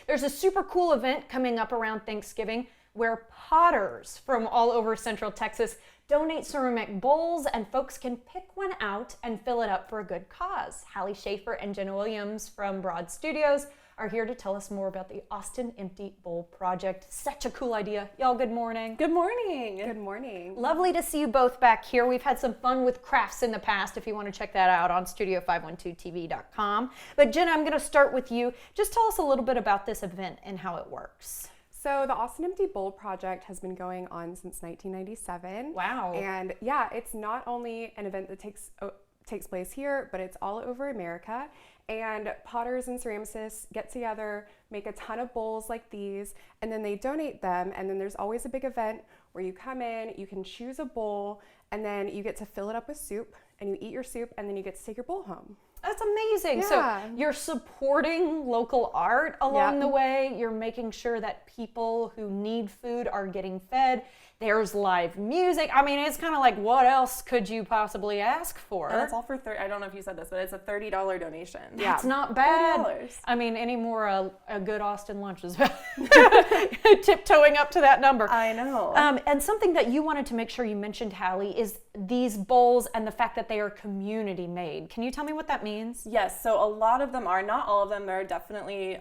there's a super cool event coming up around Thanksgiving where potters from all over Central Texas donate ceramic bowls, and folks can pick one out and fill it up for a good cause. Hallie Schaefer and Jenna Williams from Broad Studios are here to tell us more about the Austin Empty Bowl Project. Such a cool idea. Y'all, good morning. Good morning. Good morning. Lovely to see you both back here. We've had some fun with crafts in the past, if you want to check that out on studio512tv.com. But Jenna, I'm going to start with you. Just tell us a little bit about this event and how it works. So the Austin Empty Bowl Project has been going on since 1997. Wow. And yeah, it's not only an event that takes place here, but it's all over America. And potters and ceramicists get together, make a ton of bowls like these, and then they donate them. And then there's always a big event where you come in, you can choose a bowl, and then you get to fill it up with soup, and you eat your soup, and then you get to take your bowl home. That's amazing. Yeah. So you're supporting local art along the way. You're making sure that people who need food are getting fed. There's live music. I mean, it's kind of like, what else could you possibly ask for? And it's all for I don't know if you said this, but it's a $30 donation. That's not bad. $30. I mean, any more a good Austin lunch is tiptoeing up to that number. I know. And something that you wanted to make sure you mentioned, Hallie, is these bowls and the fact that they are community made. Can you tell me what that means? Yes, so a lot of them are, not all of them, there are definitely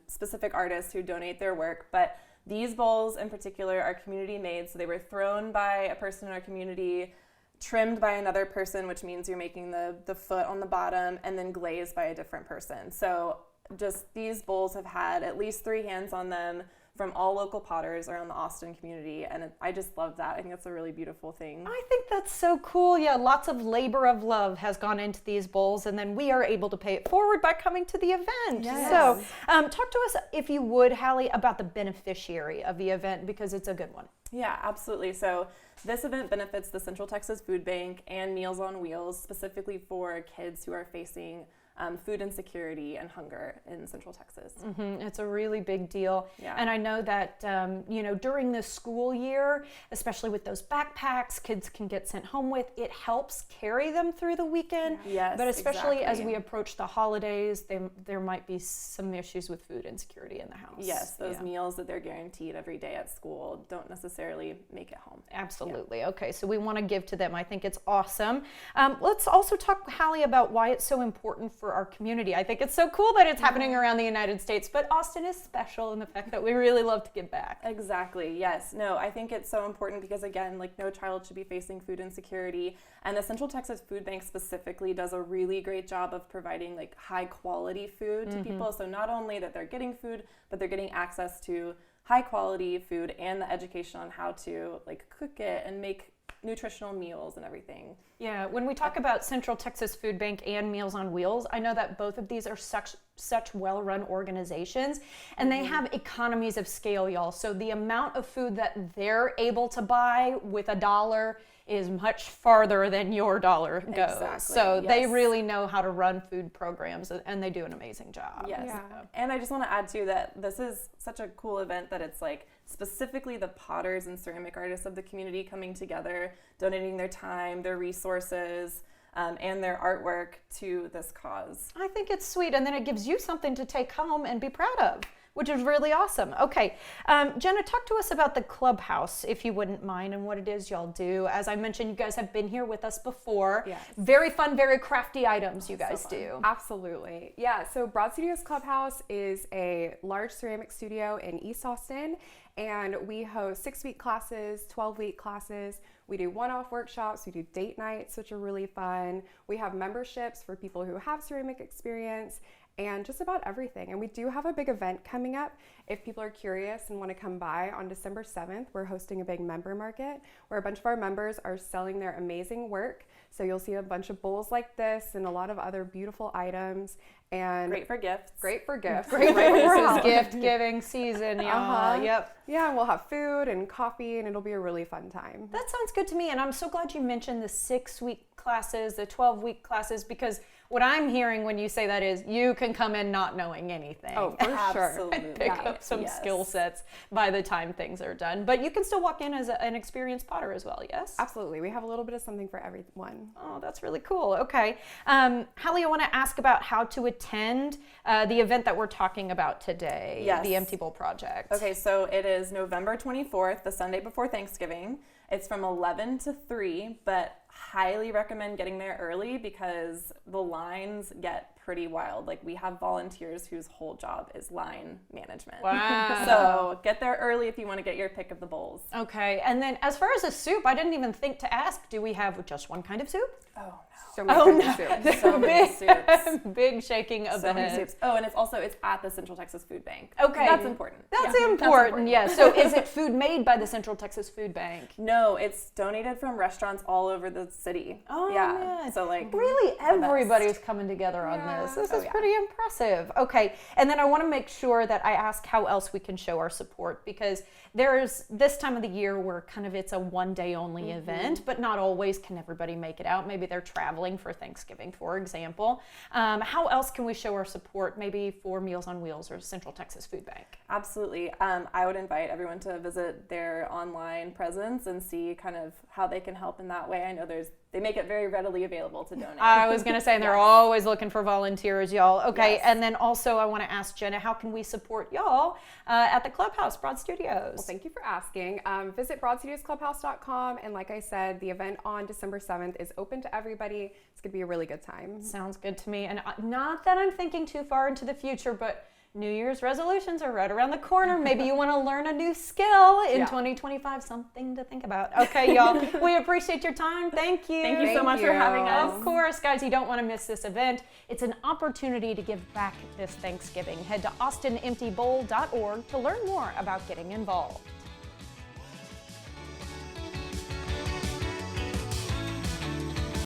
specific artists who donate their work, but these bowls in particular are community made. So they were thrown by a person in our community, trimmed by another person, which means you're making the foot on the bottom, and then glazed by a different person. So just these bowls have had at least 3 hands on them from all local potters around the Austin community, and I just love that. I think that's a really beautiful thing. I think that's so cool. Yeah, lots of labor of love has gone into these bowls, and then we are able to pay it forward by coming to the event. Yes. So talk to us, if you would, Hallie, about the beneficiary of the event, because it's a good one. Yeah, absolutely. So this event benefits the Central Texas Food Bank and Meals on Wheels, specifically for kids who are facing food insecurity and hunger in Central Texas. Mm-hmm. It's a really big deal. Yeah. And I know that, during the school year, especially with those backpacks kids can get sent home with, it helps carry them through the weekend. Yes, But especially as exactly. we approach the holidays, there might be some issues with food insecurity in the house. Yes, those Yeah. meals that they're guaranteed every day at school don't necessarily make it home. Absolutely. Yeah. Okay, so we want to give to them. I think it's awesome. Let's also talk, Hallie, about why it's so important for our community. I think it's so cool that it's happening around the United States, but Austin is special in the fact that we really love to give back. Exactly. Yes. No, I think it's so important because, again, like, no child should be facing food insecurity. And the Central Texas Food Bank specifically does a really great job of providing like high quality food to people. So not only that they're getting food, but they're getting access to high quality food and the education on how to like cook it and make nutritional meals and everything. Yeah, when we talk about Central Texas Food Bank and Meals on Wheels, I know that both of these are such well-run organizations, and they have economies of scale, y'all. So the amount of food that they're able to buy with $1 is much farther than your dollar goes. Exactly, So they yes. really know how to run food programs, and they do an amazing job. Yes. Yeah. And I just want to add too that this is such a cool event that it's like specifically the potters and ceramic artists of the community coming together, donating their time, their resources, and their artwork to this cause. I think it's sweet, and then it gives you something to take home and be proud of, which is really awesome. Okay, Jenna, talk to us about the clubhouse, if you wouldn't mind, and what it is y'all do. As I mentioned, you guys have been here with us before. Yes. Very fun, very crafty items you guys do. Absolutely. Yeah, so Broad Studios Clubhouse is a large ceramic studio in East Austin, and we host 6-week classes, 12-week classes. We do one-off workshops, we do date nights, which are really fun. We have memberships for people who have ceramic experience, and just about everything. And we do have a big event coming up. If people are curious and want to come by on December 7th, we're hosting a big member market where a bunch of our members are selling their amazing work. So you'll see a bunch of bowls like this and a lot of other beautiful items. And Great for gifts. Great for gifts. Great, Right this now. is gift giving season, y'all. Yep. Yeah, and we'll have food and coffee, and it'll be a really fun time. That sounds good to me, and I'm so glad you mentioned the 6-week classes, the 12-week classes, because what I'm hearing when you say that is you can come in not knowing anything. Oh, for sure. Absolutely. Pick up some Yes. skill sets by the time things are done. But you can still walk in as an experienced potter as well, yes? Absolutely. We have a little bit of something for everyone. Oh, that's really cool. Okay. Hallie, I want to ask about how to attend the event that we're talking about today, Yes. the Empty Bowl Project. Okay, so it is November 24th, the Sunday before Thanksgiving. It's from 11 to 3, but highly recommend getting there early because the lines get pretty wild. Like, we have volunteers whose whole job is line management. Wow. So get there early if you want to get your pick of the bowls. Okay. And then as far as the soup, I didn't even think to ask, do we have just one kind of soup? Oh, So many kinds of soups. So many soups. Big shaking of So the many head. soups. Oh, and it's at the Central Texas Food Bank. Okay. That's important. That's Yeah, important, yes. So is it food made by the Central Texas Food Bank? No, it's donated from restaurants all over the city. Oh, yeah. man. So, like, Really, the best. everybody's coming together on Yeah. this. This Oh, is yeah. pretty impressive. Okay, and then I want to make sure that I ask how else we can show our support because there's this time of the year where kind of it's a one-day only event, but not always can everybody make it out. Maybe they're traveling for Thanksgiving, for example. How else can we show our support, maybe for Meals on Wheels or Central Texas Food Bank? Absolutely. I would invite everyone to visit their online presence and see kind of how they can help in that way. I know they make it very readily available to donate. I was going to say, and they're always looking for volunteers, y'all. Okay, Yes. and then also I want to ask Jenna, how can we support y'all at the Clubhouse, Broad Studios? Well, thank you for asking. Visit broadstudiosclubhouse.com. And like I said, the event on December 7th is open to everybody. It's going to be a really good time. Sounds good to me. And not that I'm thinking too far into the future, but New Year's resolutions are right around the corner. Maybe you want to learn a new skill in Yeah. 2025, something to think about. Okay, y'all, we appreciate your time. Thank you. Thank you so Thank much for you. having us. Of course, guys, you don't want to miss this event. It's an opportunity to give back this Thanksgiving. Head to austinemptybowl.org to learn more about getting involved.